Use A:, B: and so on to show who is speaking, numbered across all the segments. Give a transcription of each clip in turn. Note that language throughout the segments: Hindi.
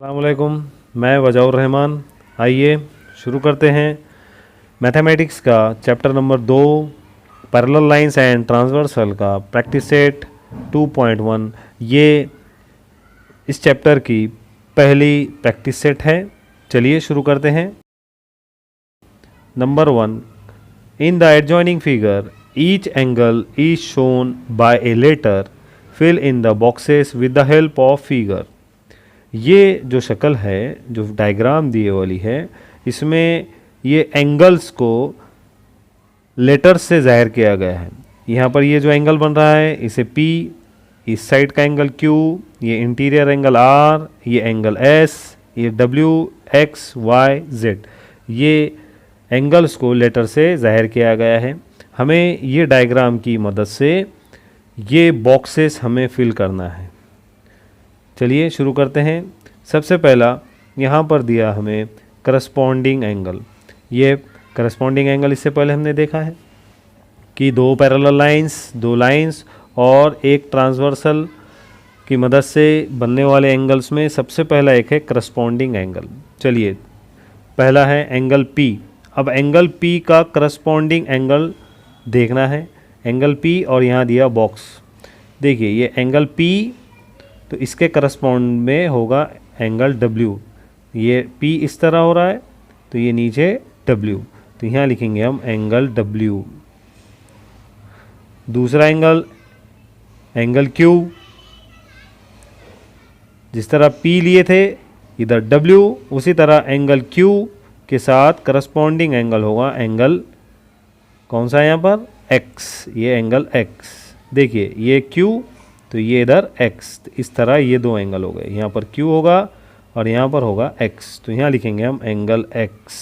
A: अस्सलामुअलैकुम, मैं वजाउर रहमान। आइए शुरू करते हैं मैथमेटिक्स का chapter number 2 parallel lines and transversal का प्रैक्टिस सेट 2.1। ये इस चैप्टर की पहली प्रैक्टिस सेट है। चलिए शुरू करते हैं। Number 1, in the adjoining figure each angle is shown by a letter, fill in the boxes with the help of figure. ये जो शक्ल है, जो डायग्राम दिए वाली है, इसमें ये एंगल्स को लेटर्स से ज़ाहिर किया गया है। यहाँ पर ये जो एंगल बन रहा है इसे P, इस साइड का एंगल Q, ये इंटीरियर एंगल R, ये एंगल S, ये W, X, Y, Z, ये एंगल्स को लेटर से ज़ाहिर किया गया है। हमें ये डायग्राम की मदद से ये बॉक्सेस हमें फिल करना है। चलिए शुरू करते हैं। सबसे पहला यहाँ पर दिया हमें करस्पॉन्डिंग एंगल। ये करस्पॉन्डिंग एंगल इससे पहले हमने देखा है कि दो पैरेलल लाइंस, दो लाइंस और एक ट्रांसवर्सल की मदद से बनने वाले एंगल्स में सबसे पहला एक है करस्पॉन्डिंग एंगल। चलिए, पहला है एंगल P। अब एंगल P का करस्पॉन्डिंग एंगल देखना है। एंगल P और यहाँ दिया बॉक्स। देखिए ये एंगल P, तो इसके करस्पॉन्ड में होगा एंगल W। ये P इस तरह हो रहा है तो ये नीचे W, तो यहाँ लिखेंगे हम एंगल W। दूसरा एंगल Q, जिस तरह P लिए थे इधर W, उसी तरह एंगल Q के साथ करस्पॉन्डिंग एंगल होगा एंगल कौन सा है यहाँ पर X, ये एंगल X। देखिए ये Q तो ये इधर X, इस तरह ये दो एंगल हो गए। यहाँ पर Q होगा और यहाँ पर होगा X, तो यहाँ लिखेंगे हम एंगल X।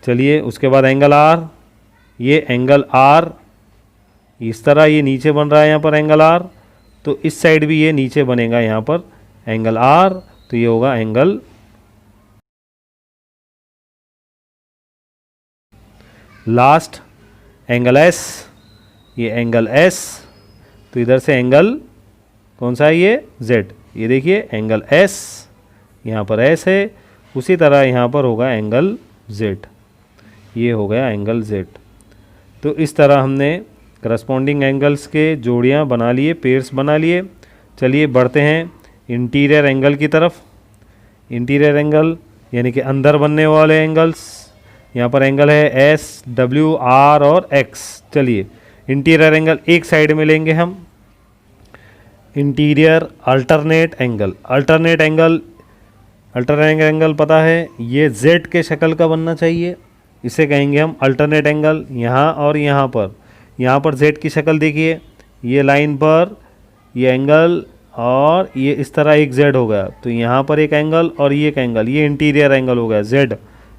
A: चलिए उसके बाद एंगल R, ये एंगल R इस तरह ये नीचे बन रहा है यहाँ पर एंगल R, तो इस साइड भी ये नीचे बनेगा यहाँ पर एंगल R, तो ये होगा एंगल लास्ट एंगल S, ये एंगल S, तो इधर से एंगल कौन सा है ये Z। ये देखिए एंगल S, यहाँ पर S है, उसी तरह यहाँ पर होगा एंगल Z, ये हो गया एंगल Z। तो इस तरह हमने करस्पॉन्डिंग एंगल्स के जोड़ियाँ बना लिए, पेयर्स बना लिए। चलिए बढ़ते हैं इंटीरियर एंगल की तरफ। इंटीरियर एंगल यानी कि अंदर बनने वाले एंगल्स। यहाँ पर एंगल है S, W, R और X। चलिए इंटीरियर एंगल एक साइड में लेंगे हम। Interior alternate angle, alternate angle पता है ये Z के शक्ल का बनना चाहिए, इसे कहेंगे हम अल्टरनेट एंगल। यहाँ और यहाँ पर Z की शक्ल देखिए, ये लाइन पर ये एंगल और ये इस तरह एक Z हो गया, तो यहाँ पर एक एंगल और ये एक एंगल, ये इंटीरियर एंगल हो गया Z,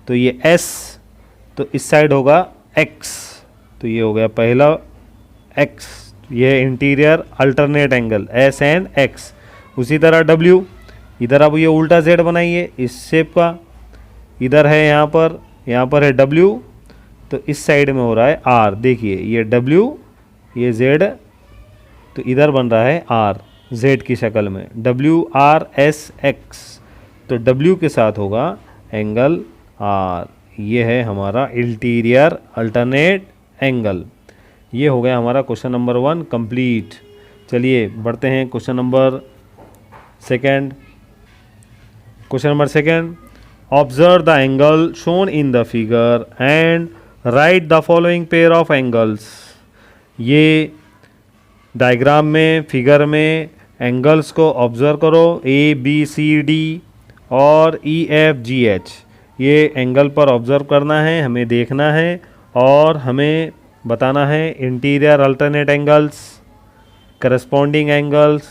A: तो ये S, तो इस साइड होगा X, तो ये हो गया पहला X, ये interior alternate angle S and X। उसी तरह W, इधर अब ये उल्टा Z बनाइए इस शेप का, इधर है यहाँ पर है W, तो इस साइड में हो रहा है R। देखिए ये W, ये Z, तो इधर बन रहा है R Z की शक्ल में, W R S X, तो W के साथ होगा एंगल R। ये है हमारा इंटीरियर अल्टरनेट एंगल। ये हो गया हमारा क्वेश्चन नंबर 1 कंप्लीट। चलिए बढ़ते हैं question number 2। Question number 2, observe the angle shown in the figure and right the following pair of angles. ये डायग्राम में, फिगर में एंगल्स को ऑब्जर्व करो, ABCD और EFGH। ये एंगल पर ऑब्जर्व करना है, हमें देखना है और हमें बताना है interior alternate angles, corresponding angles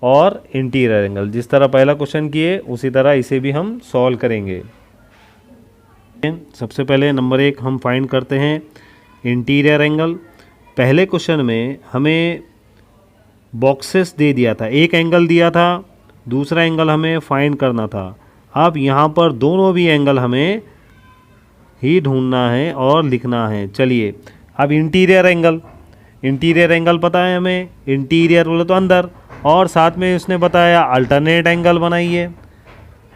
A: और इंटीरियर एंगल। जिस तरह पहला क्वेश्चन किए उसी तरह इसे भी हम सॉल्व करेंगे। सबसे पहले नंबर 1 हम फाइंड करते हैं इंटीरियर एंगल। पहले क्वेश्चन में हमें बॉक्सेस दे दिया था, एक एंगल दिया था, दूसरा एंगल हमें फाइंड करना था। अब यहाँ पर दोनों भी एंगल हमें ही ढूंढना है और लिखना है। चलिए अब इंटीरियर एंगल पता है हमें, इंटीरियर बोले तो अंदर, और साथ में उसने बताया अल्टरनेट एंगल बनाइए।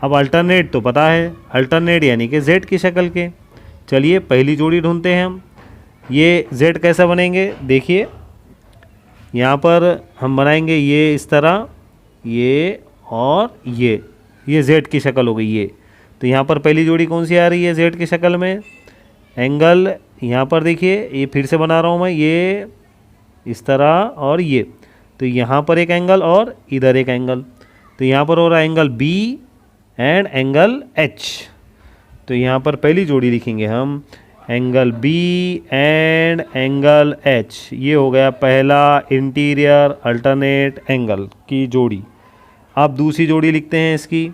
A: अब अल्टरनेट तो पता है, अल्टरनेट यानी कि जेड की शक्ल के। चलिए पहली जोड़ी ढूंढते हैं हम। ये जेड कैसा बनेंगे, देखिए यहाँ पर हम बनाएंगे ये इस तरह, ये और ये जेड की शक्ल हो गई ये। तो यहाँ पर पहली जोड़ी कौन सी आ रही है जेड की शक्ल में, एंगल यहाँ पर देखिए, ये फिर से बना रहा हूँ मैं, ये इस तरह और ये। तो यहाँ पर एक एंगल और इधर एक एंगल, तो यहाँ पर हो रहा है angle B and angle H. तो यहाँ पर पहली जोड़ी लिखेंगे हम, angle B and angle H. ये हो गया पहला इंटीरियर अल्टरनेट एंगल की जोड़ी। अब दूसरी जोड़ी लिखते हैं इसकी।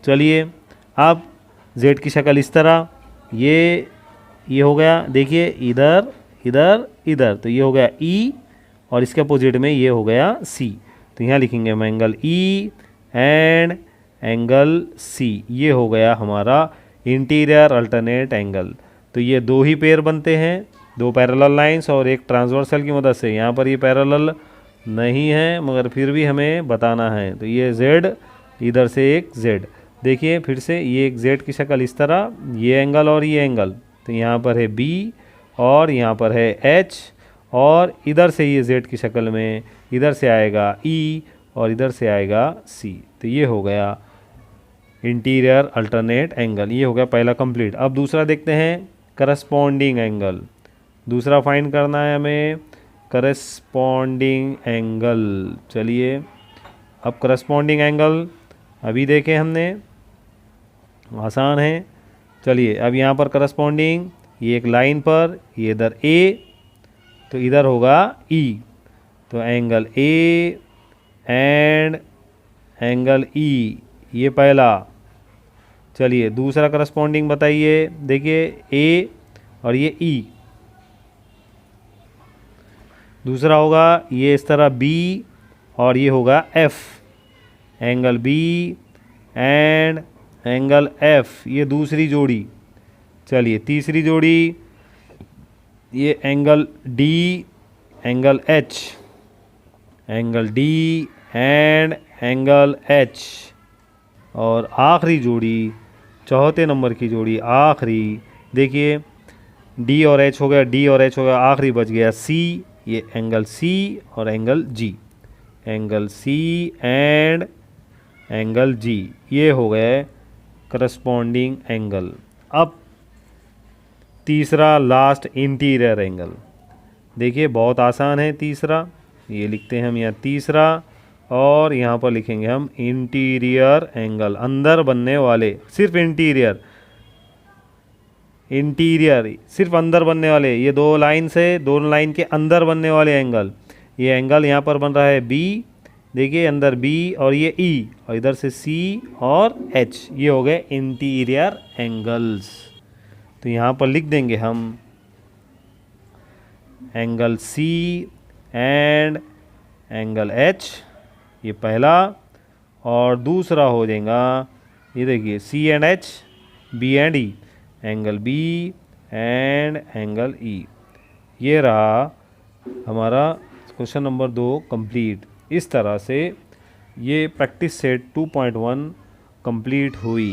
A: चलिए अब जेड की शक्ल इस तरह, ये हो गया, देखिए इधर इधर इधर, तो ये हो गया ई और इसके अपोजिट में ये हो गया सी। तो यहाँ लिखेंगे हम angle E and angle C. ये हो गया हमारा इंटीरियर अल्टरनेट एंगल। तो ये दो ही पेयर बनते हैं, दो पैरेलल लाइंस और एक ट्रांसवर्सल की मदद से। यहाँ पर ये पैरेलल नहीं है मगर फिर भी हमें बताना है। तो ये z, इधर से एक z, देखिए फिर से ये एक z की शक्ल इस तरह, ये एंगल और ये एंगल। तो यहाँ पर है b और यहाँ पर है h, और इधर से ये z की शक्ल में इधर से आएगा e और इधर से आएगा c। तो ये हो गया इंटीरियर अल्टरनेट एंगल। ये हो गया पहला कंप्लीट। अब दूसरा देखते हैं, करस्पॉन्डिंग एंगल। दूसरा फाइंड करना है हमें करस्पॉन्डिंग एंगल। चलिए अब करस्पॉन्डिंग एंगल अभी देखे हमने, आसान है। चलिए अब यहाँ पर करस्पॉन्डिंग, ये एक लाइन पर, ये इधर ए, तो इधर होगा ई। तो angle A and angle E, ये पहला। चलिए दूसरा करस्पॉन्डिंग बताइए, देखिए ए और ये ई। दूसरा होगा ये इस तरह बी और ये होगा F, angle B and angle F, ये दूसरी जोड़ी। चलिए तीसरी जोड़ी, ये angle D angle H, angle D and angle H. और आखिरी जोड़ी, चौथे नंबर की जोड़ी आखिरी, देखिए डी और एच हो गया, डी और एच हो गया, आखिरी बच गया सी, ये एंगल सी और angle G, angle C and angle G. ये हो गए करस्पॉन्डिंग एंगल। अब तीसरा लास्ट इंटीरियर एंगल, देखिए बहुत आसान है तीसरा। ये लिखते हैं हम यहाँ तीसरा, और यहाँ पर लिखेंगे हम इंटीरियर एंगल, अंदर बनने वाले, सिर्फ इंटीरियर, इंटीरियर सिर्फ अंदर बनने वाले, ये दो लाइन से, दोनों लाइन के अंदर बनने वाले एंगल। ये एंगल यहाँ पर बन रहा है बी, देखिए अंदर बी और ये ई, और इधर से सी और एच। ये हो गए इंटीरियर एंगल्स। तो यहाँ पर लिख देंगे हम angle C and angle H, ये पहला, और दूसरा हो जाएगा ये देखिए C and H, B and E, angle B and angle E. ये रहा हमारा क्वेश्चन नंबर 2 कंप्लीट। इस तरह से ये प्रैक्टिस सेट 2.1 कंप्लीट हुई।